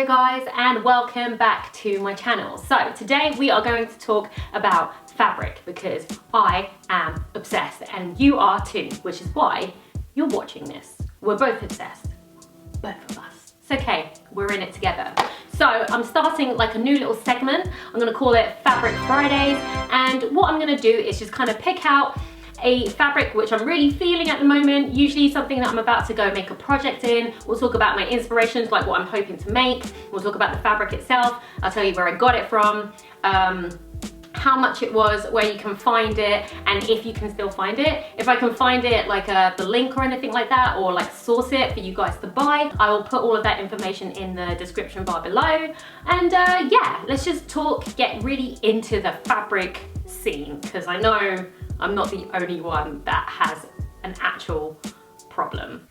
Hello guys, and welcome back to my channel. So today we are going to talk about fabric because I am obsessed and you are too, which is why you're watching this. We're both obsessed, both of us. It's okay, we're in it together. So I'm starting like a new little segment. I'm gonna call it Fabric Fridays, and what I'm gonna do is just kind of pick out a fabric which I'm really feeling at the moment, usually something that I'm about to go make a project in. We'll talk about my inspirations, like what I'm hoping to make. We'll talk about the fabric itself. I'll tell you where I got it from, how much it was, where you can find it, and if you can still find it. If I can find it, like the link or anything like that, or like source it for you guys to buy, I will put all of that information in the description bar below. And yeah, let's just talk, get really into the fabric scene, because I know I'm not the only one that has an actual problem.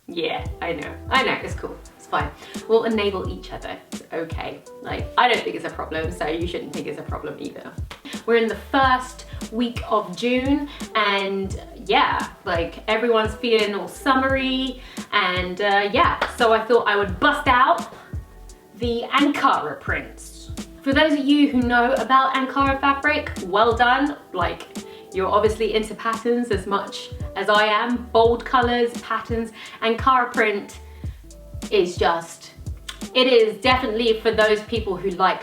Yeah, I know, it's cool, it's fine. We'll enable each other, it's okay. Like, I don't think it's a problem, so you shouldn't think it's a problem either. We're in the first week of June, and yeah, like everyone's feeling all summery, and yeah, so I thought I would bust out the Ankara prints. For those of you who know about Ankara fabric, well done. Like, you're obviously into patterns as much as I am. Bold colors, patterns. Ankara print is just, it is definitely for those people who like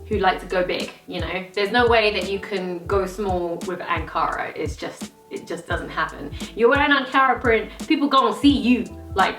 to go big, you know? There's no way that you can go small with Ankara. It just doesn't happen. You're wearing Ankara print, people go and see you like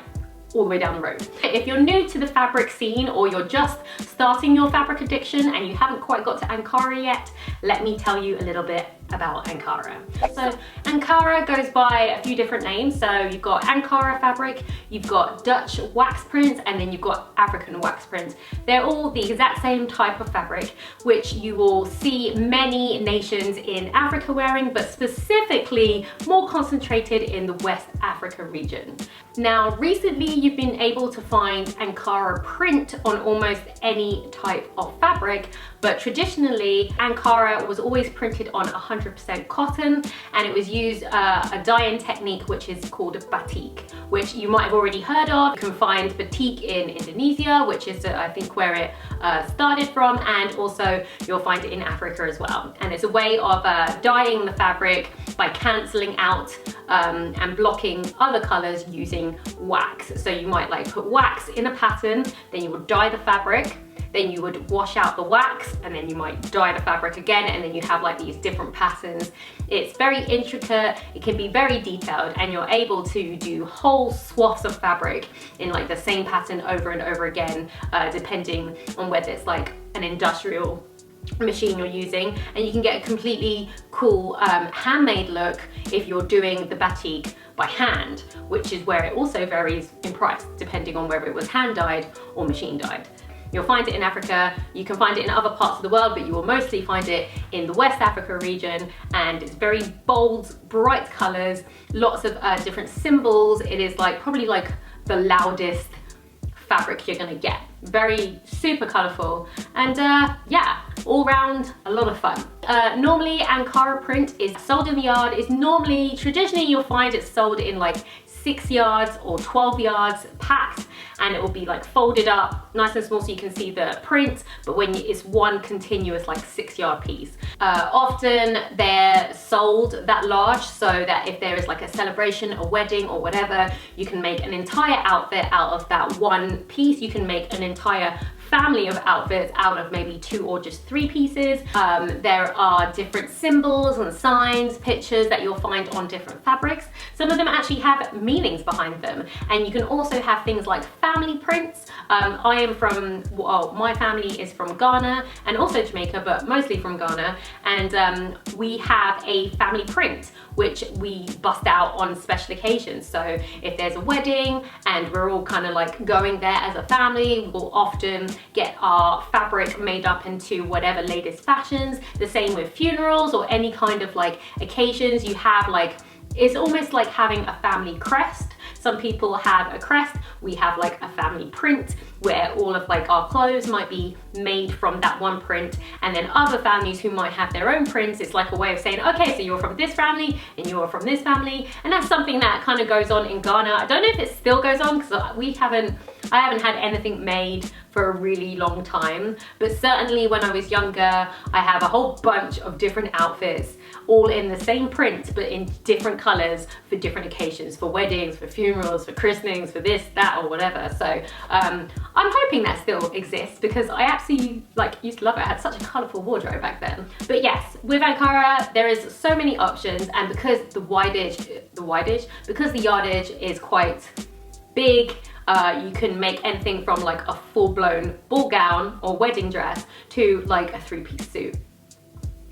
all the way down the road. If you're new to the fabric scene, or you're just starting your fabric addiction and you haven't quite got to Ankara yet, let me tell you a little bit about Ankara. So Ankara goes by a few different names. So you've got Ankara fabric, you've got Dutch wax prints, and then you've got African wax prints. They're all the exact same type of fabric, which you will see many nations in Africa wearing, but specifically more concentrated in the West Africa region. Now, recently you've been able to find Ankara print on almost any type of fabric, but traditionally Ankara was always printed on 100% cotton, and it was used a dyeing technique which is called batik, which you might have already heard of. You can find batik in Indonesia, which is I think where it started from, and also you'll find it in Africa as well. And it's a way of dyeing the fabric by cancelling out and blocking other colors using wax. So you might like put wax in a pattern, then you would dye the fabric, then you would wash out the wax, and then you might dye the fabric again, and then you have like these different patterns. It's very intricate, it can be very detailed, and you're able to do whole swaths of fabric in like the same pattern over and over again, depending on whether it's like an industrial machine you're using, and you can get a completely cool handmade look if you're doing the batik by hand, which is where it also varies in price depending on whether it was hand dyed or machine dyed. You'll find it in Africa, you can find it in other parts of the world, but you will mostly find it in the West Africa region, and it's very bold, bright colors, lots of different symbols. It is like probably like the loudest fabric you're gonna get. Very super colorful, and yeah, all round a lot of fun. Normally Ankara print is sold in the yard. It's normally, traditionally you'll find it sold in like 6 yards or 12 yards packed, and it will be like folded up nice and small so you can see the print, but when it's one continuous like 6-yard piece. Often they're sold that large so that if there is like a celebration, a wedding or whatever, you can make an entire outfit out of that one piece. You can make an entire family of outfits out of maybe 2 or just 3 pieces. There are different symbols and signs, pictures that you'll find on different fabrics. Some of them actually have meanings behind them, and you can also have things like family prints. I am from, well, my family is from Ghana and also Jamaica, but mostly from Ghana, and we have a family print which we bust out on special occasions. So if there's a wedding and we're all kind of like going there as a family, we'll often get our fabric made up into whatever latest fashions. The same with funerals or any kind of like occasions. You have like, it's almost like having a family crest. Some people have a crest, we have like a family print where all of like our clothes might be made from that one print, and then other families who might have their own prints, it's like a way of saying, okay, so you're from this family and you're from this family. And that's something that kind of goes on in Ghana. I don't know if it still goes on because we haven't I haven't had anything made for a really long time, but certainly when I was younger, I have a whole bunch of different outfits, all in the same print, but in different colors for different occasions, for weddings, for funerals, for christenings, for this, that, or whatever. So I'm hoping that still exists, because I absolutely used to love it. I had such a colorful wardrobe back then. But yes, with Ankara, there is so many options, and because the yardage is quite big, you can make anything from like a full-blown ball gown or wedding dress to like a three-piece suit.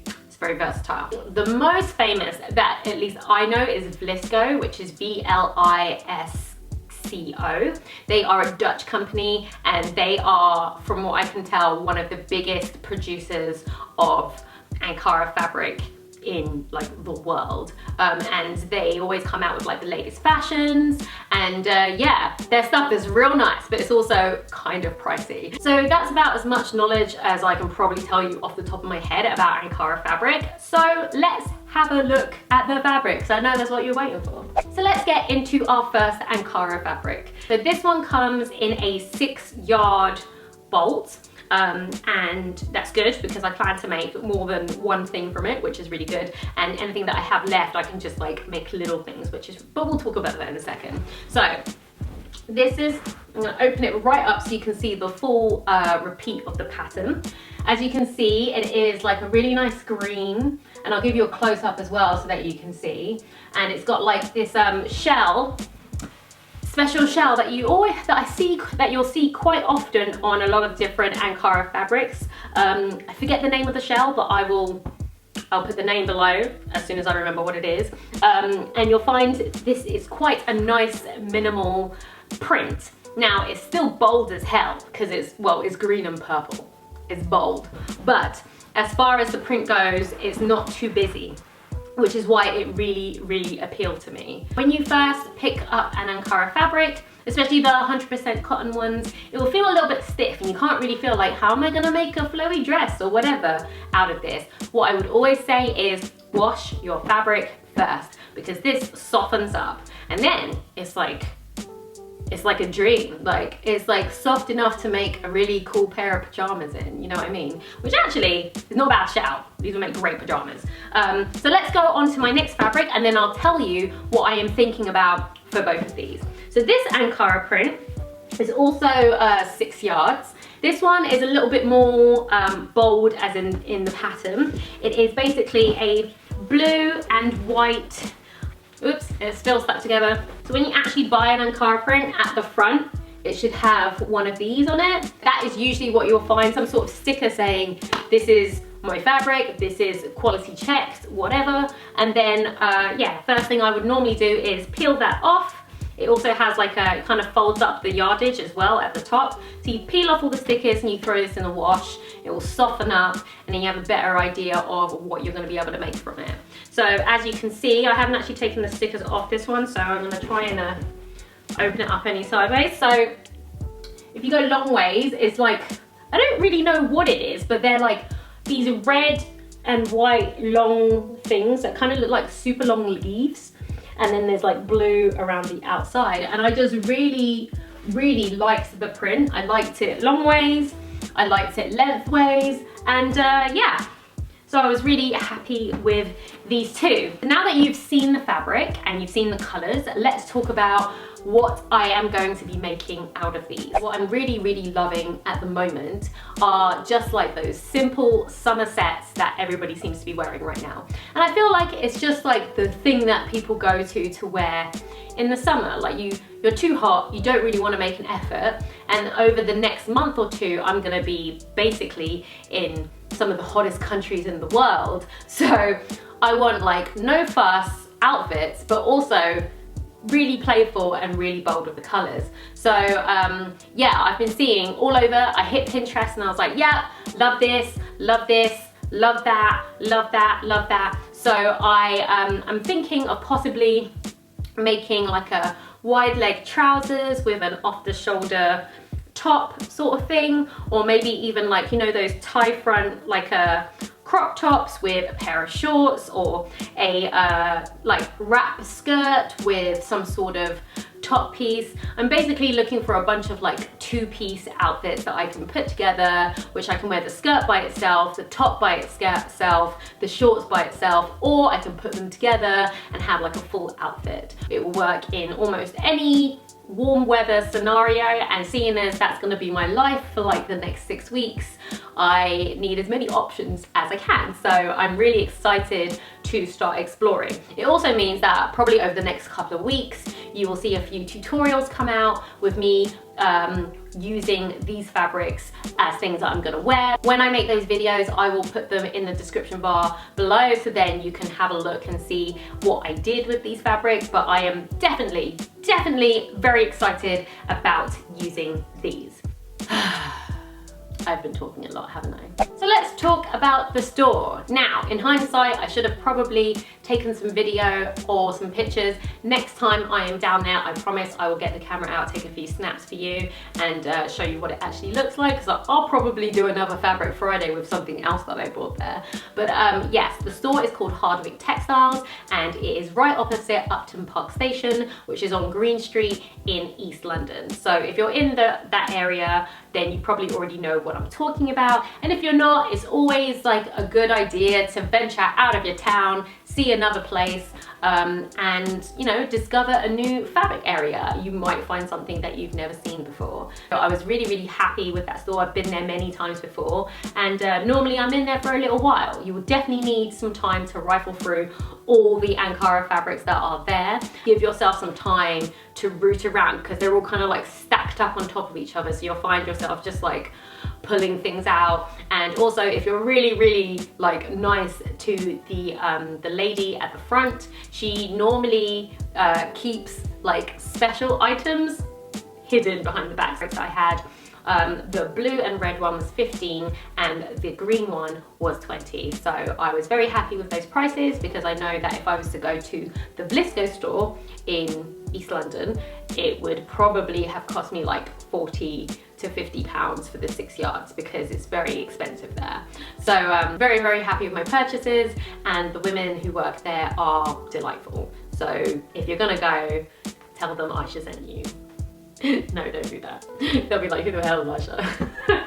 It's very versatile. The most famous that at least I know is Vlisco, which is V-L-I-S-C-O. They are a Dutch company, and they are, from what I can tell, one of the biggest producers of Ankara fabric in like the world, and they always come out with like the latest fashions, and yeah, their stuff is real nice, but it's also kind of pricey. So that's about as much knowledge as I can probably tell you off the top of my head about Ankara fabric. So let's have a look at the fabric, because I know that's what you're waiting for. So let's get into our first Ankara fabric. So this one comes in a 6-yard bolt. And that's good, because I plan to make more than one thing from it, which is really good, and anything that I have left I can just like make little things, but we'll talk about that in a second. So this is, I'm going to open it right up so you can see the full repeat of the pattern. As you can see, it is like a really nice green, and I'll give you a close-up as well so that you can see, and it's got like this special shell that you'll see quite often on a lot of different Ankara fabrics. I forget the name of the shell, but I'll put the name below as soon as I remember what it is. And you'll find this is quite a nice minimal print. Now it's still bold as hell, because it's green and purple. It's bold, but as far as the print goes, it's not too busy, which is why it really, really appealed to me. When you first pick up an Ankara fabric, especially the 100% cotton ones, it will feel a little bit stiff, and you can't really feel like, how am I gonna make a flowy dress or whatever out of this? What I would always say is wash your fabric first, because this softens up, and then it's like a dream. Like, it's like soft enough to make a really cool pair of pajamas in, you know what I mean? Which actually is not a bad shout. These will make great pajamas. So let's go on to my next fabric, and then I'll tell you what I am thinking about for both of these. So this Ankara print is also 6 yards. This one is a little bit more bold, as in the pattern. It is basically a blue and white. Oops, it's still stuck together. So when you actually buy an Ankara print, at the front, it should have one of these on it. That is usually what you'll find, some sort of sticker saying, this is my fabric, this is quality checked, whatever. And then, yeah, first thing I would normally do is peel that off. It also has like it kind of folds up the yardage as well at the top. So you peel off all the stickers and you throw this in the wash. It will soften up, and then you have a better idea of what you're going to be able to make from it. So as you can see, I haven't actually taken the stickers off this one, so I'm going to try and open it up any sideways. So if you go long ways, it's like, I don't really know what it is, but they're like these red and white long things that kind of look like super long leaves. And then there's like blue around the outside. And I just really, really liked the print. I liked it long ways, I liked it lengthways, and yeah. So I was really happy with these two. Now that you've seen the fabric and you've seen the colors, let's talk about what I am going to be making out of these. What I'm really, really loving at the moment are just like those simple summer sets that everybody seems to be wearing right now. And I feel like it's just like the thing that people go to wear in the summer. Like you're too hot, you don't really want to make an effort. And over the next month or two, I'm gonna be basically in some of the hottest countries in the world. So I want like no fuss outfits, but also really playful and really bold with the colors. So yeah, I've been seeing all over. I hit Pinterest and I was like, yeah, love this, love this, love that, love that, love that. So I'm thinking of possibly making like a wide leg trousers with an off the shoulder top sort of thing, or maybe even like, you know, those tie front, like a crop tops with a pair of shorts, or a like wrap skirt with some sort of top piece. I'm basically looking for a bunch of like two-piece outfits that I can put together, which I can wear the skirt by itself, the top by itself, the shorts by itself, or I can put them together and have like a full outfit. It will work in almost any warm weather scenario, and seeing as that's going to be my life for like the next 6 weeks, I need as many options as I can. So I'm really excited to start exploring. It also means that probably over the next couple of weeks you will see a few tutorials come out with me using these fabrics as things that I'm gonna wear. When I make those videos, I will put them in the description bar below, so then you can have a look and see what I did with these fabrics. But I am definitely very excited about using these. I've been talking a lot, haven't I? So let's talk about the store. Now, in hindsight, I should have probably taken some video or some pictures. Next time I am down there, I promise I will get the camera out, take a few snaps for you, and show you what it actually looks like, because I'll probably do another Fabric Friday with something else that I bought there. But yes, the store is called Hardwick Textiles, and it is right opposite Upton Park Station, which is on Green Street in East London. So if you're in that area, then you probably already know what I'm talking about. And if you're not, it's always like a good idea to venture out of your town, see another place, and you know, discover a new fabric area. You might find something that you've never seen before. So I was really happy with that store. I've been there many times before, and normally I'm in there for a little while. You will definitely need some time to rifle through all the Ankara fabrics that are there. Give yourself some time to root around, because they're all kind of like stacked up on top of each other, so you'll find yourself just like pulling things out. And also, if you're really like nice to the lady at the front, she normally keeps like special items hidden behind the back. So I had the blue and red one was 15 and the green one was 20. So I was very happy with those prices, because I know that if I was to go to the Vlisco store in East London, it would probably have cost me like 40 to 50 pounds for the 6 yards, because it's very expensive there. So I'm very happy with my purchases, and the women who work there are delightful. So if you're gonna go, tell them Aisha sent you. No, don't do that. They'll be like, who the hell is Aisha?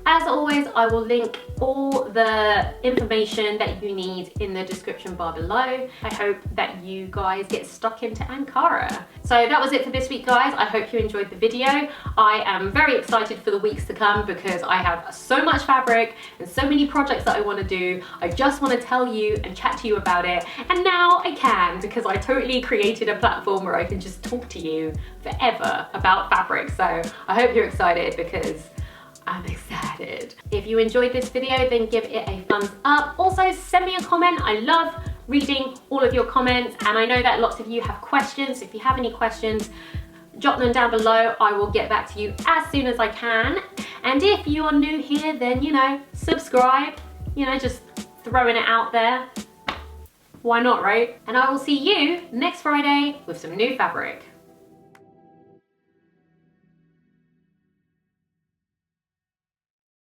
As always, I will link all the information that you need in the description bar below. I hope that you guys get stuck into Ankara. So that was it for this week, guys. I hope you enjoyed the video. I am very excited for the weeks to come, because I have so much fabric and so many projects that I want to do. I just want to tell you and chat to you about it. And now I can, because I totally created a platform where I can just talk to you forever about fabric. So I hope you're excited, because I'm excited. If you enjoyed this video, then give it a thumbs up. Also, send me a comment. I love reading all of your comments, and I know that lots of you have questions. If you have any questions, jot them down below. I will get back to you as soon as I can. And if you are new here, then, you know, subscribe. You know, just throwing it out there. Why not, right? And I will see you next Friday with some new fabric.